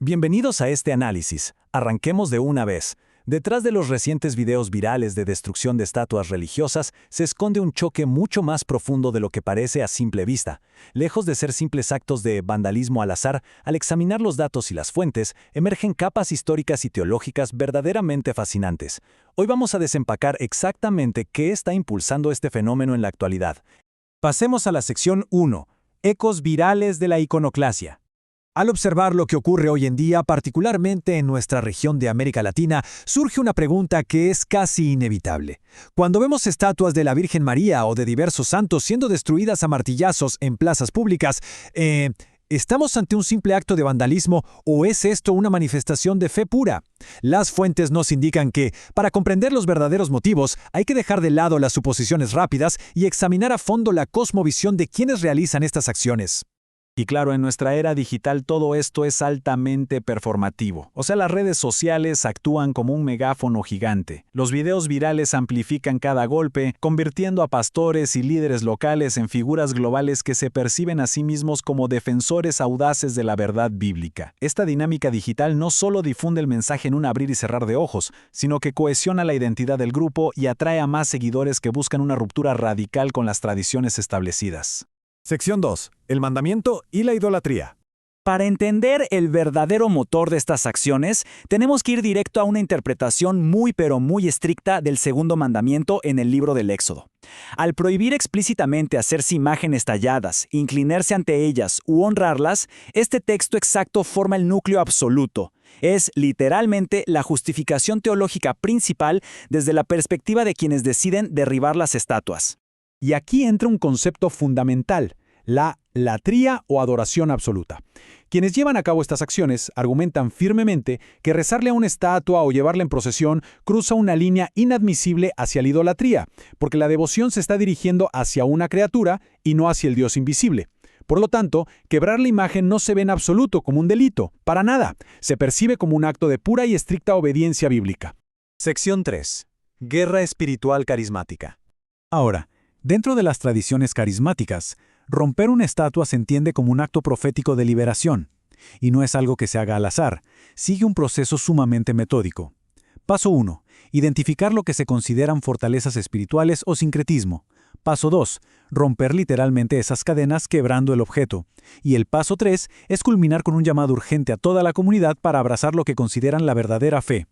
Bienvenidos a este análisis. Arranquemos de una vez. Detrás de los recientes videos virales de destrucción de estatuas religiosas se esconde un choque mucho más profundo de lo que parece a simple vista. Lejos de ser simples actos de vandalismo al azar, al examinar los datos y las fuentes, emergen capas históricas y teológicas verdaderamente fascinantes. Hoy vamos a desempacar exactamente qué está impulsando este fenómeno en la actualidad. Pasemos a la sección 1. Ecos virales de la iconoclasia. Al observar lo que ocurre hoy en día, particularmente en nuestra región de América Latina, surge una pregunta que es casi inevitable. Cuando vemos estatuas de la Virgen María o de diversos santos siendo destruidas a martillazos en plazas públicas, ¿estamos ante un simple acto de vandalismo o es esto una manifestación de fe pura? Las fuentes nos indican que, para comprender los verdaderos motivos, hay que dejar de lado las suposiciones rápidas y examinar a fondo la cosmovisión de quienes realizan estas acciones. Y claro, en nuestra era digital todo esto es altamente performativo. O sea, las redes sociales actúan como un megáfono gigante. Los videos virales amplifican cada golpe, convirtiendo a pastores y líderes locales en figuras globales que se perciben a sí mismos como defensores audaces de la verdad bíblica. Esta dinámica digital no solo difunde el mensaje en un abrir y cerrar de ojos, sino que cohesiona la identidad del grupo y atrae a más seguidores que buscan una ruptura radical con las tradiciones establecidas. Sección 2. El mandamiento y la idolatría. Para entender el verdadero motor de estas acciones, tenemos que ir directo a una interpretación muy estricta del segundo mandamiento en el libro del Éxodo. Al prohibir explícitamente hacerse imágenes talladas, inclinarse ante ellas u honrarlas, este texto exacto forma el núcleo absoluto. Es literalmente la justificación teológica principal desde la perspectiva de quienes deciden derribar las estatuas. Y aquí entra un concepto fundamental, la latría o adoración absoluta. Quienes llevan a cabo estas acciones argumentan firmemente que rezarle a una estatua o llevarla en procesión cruza una línea inadmisible hacia la idolatría, porque la devoción se está dirigiendo hacia una criatura y no hacia el Dios invisible. Por lo tanto, quebrar la imagen no se ve en absoluto como un delito, para nada. Se percibe como un acto de pura y estricta obediencia bíblica. Sección 3. Guerra espiritual carismática. Ahora, dentro de las tradiciones carismáticas, romper una estatua se entiende como un acto profético de liberación, y no es algo que se haga al azar, sigue un proceso sumamente metódico. Paso 1. Identificar lo que se consideran fortalezas espirituales o sincretismo. Paso 2. Romper literalmente esas cadenas quebrando el objeto. Y el paso 3 es culminar con un llamado urgente a toda la comunidad para abrazar lo que consideran la verdadera fe.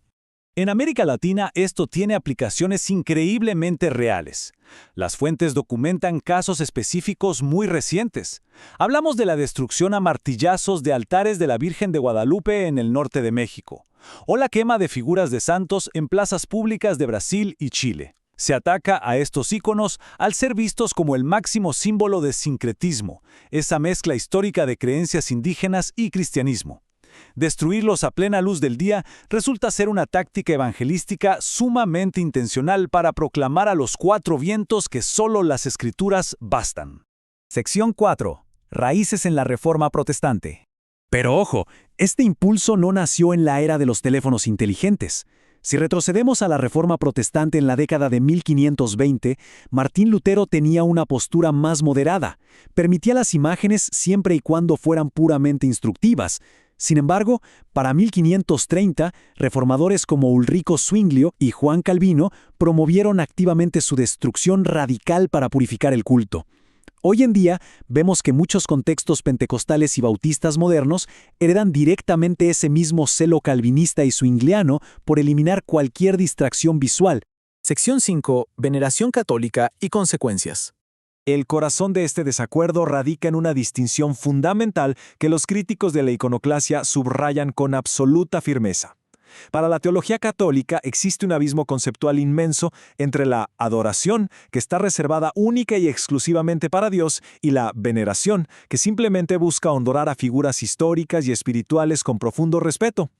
En América Latina esto tiene aplicaciones increíblemente reales. Las fuentes documentan casos específicos muy recientes. Hablamos de la destrucción a martillazos de altares de la Virgen de Guadalupe en el norte de México, o la quema de figuras de santos en plazas públicas de Brasil y Chile. Se ataca a estos íconos al ser vistos como el máximo símbolo de sincretismo, esa mezcla histórica de creencias indígenas y cristianismo. Destruirlos a plena luz del día resulta ser una táctica evangelística sumamente intencional para proclamar a los cuatro vientos que solo las Escrituras bastan. Sección 4. Raíces en la Reforma Protestante. Pero ojo, este impulso no nació en la era de los teléfonos inteligentes. Si retrocedemos a la Reforma Protestante en la década de 1520, Martín Lutero tenía una postura más moderada. Permitía las imágenes siempre y cuando fueran puramente instructivas. Sin embargo, para 1530, reformadores como Ulrico Zwinglio y Juan Calvino promovieron activamente su destrucción radical para purificar el culto. Hoy en día, vemos que muchos contextos pentecostales y bautistas modernos heredan directamente ese mismo celo calvinista y zwingliano por eliminar cualquier distracción visual. Sección 5. Veneración católica y consecuencias. El corazón de este desacuerdo radica en una distinción fundamental que los críticos de la iconoclasia subrayan con absoluta firmeza. Para la teología católica existe un abismo conceptual inmenso entre la adoración, que está reservada única y exclusivamente para Dios, y la veneración, que simplemente busca honrar a figuras históricas y espirituales con profundo respeto.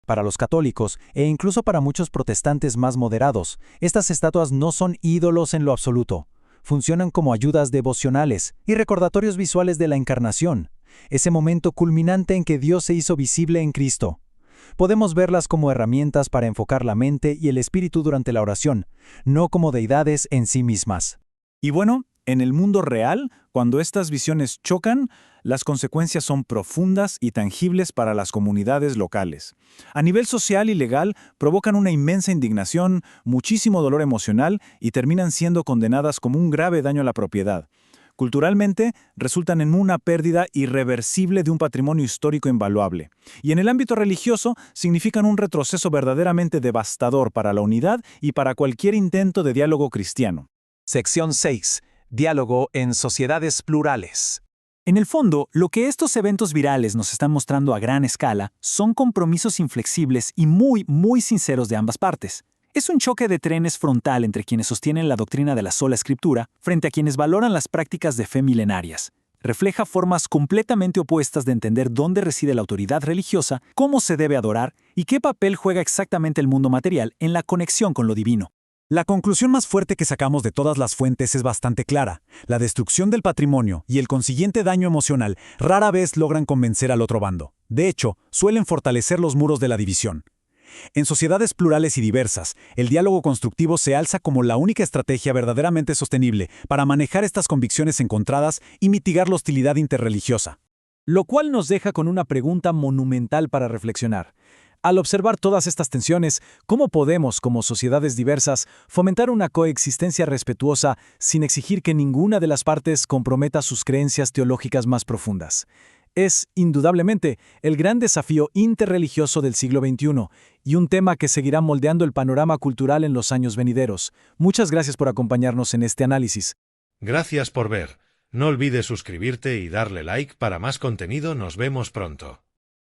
Para los católicos, e incluso para muchos protestantes más moderados, estas estatuas no son ídolos en lo absoluto. Funcionan como ayudas devocionales y recordatorios visuales de la encarnación, ese momento culminante en que Dios se hizo visible en Cristo. Podemos verlas como herramientas para enfocar la mente y el espíritu durante la oración, no como deidades en sí mismas. Y bueno, En el mundo real, cuando estas visiones chocan, las consecuencias son profundas y tangibles para las comunidades locales. A nivel social y legal, provocan una inmensa indignación, muchísimo dolor emocional y terminan siendo condenadas como un grave daño a la propiedad. Culturalmente, resultan en una pérdida irreversible de un patrimonio histórico invaluable. Y en el ámbito religioso, significan un retroceso verdaderamente devastador para la unidad y para cualquier intento de diálogo cristiano. Sección 6. Diálogo en sociedades plurales. En el fondo, lo que estos eventos virales nos están mostrando a gran escala son compromisos inflexibles y muy sinceros de ambas partes. Es un choque de trenes frontal entre quienes sostienen la doctrina de la sola escritura frente a quienes valoran las prácticas de fe milenarias. Refleja formas completamente opuestas de entender dónde reside la autoridad religiosa, cómo se debe adorar y qué papel juega exactamente el mundo material en la conexión con lo divino. La conclusión más fuerte que sacamos de todas las fuentes es bastante clara. La destrucción del patrimonio y el consiguiente daño emocional rara vez logran convencer al otro bando. De hecho, suelen fortalecer los muros de la división. En sociedades plurales y diversas, el diálogo constructivo se alza como la única estrategia verdaderamente sostenible para manejar estas convicciones encontradas y mitigar la hostilidad interreligiosa. Lo cual nos deja con una pregunta monumental para reflexionar. Al observar todas estas tensiones, ¿cómo podemos, como sociedades diversas, fomentar una coexistencia respetuosa sin exigir que ninguna de las partes comprometa sus creencias teológicas más profundas? Es, indudablemente, el gran desafío interreligioso del siglo XXI y un tema que seguirá moldeando el panorama cultural en los años venideros. Muchas gracias por acompañarnos en este análisis. Gracias por ver. No olvides suscribirte y darle like para más contenido. Nos vemos pronto.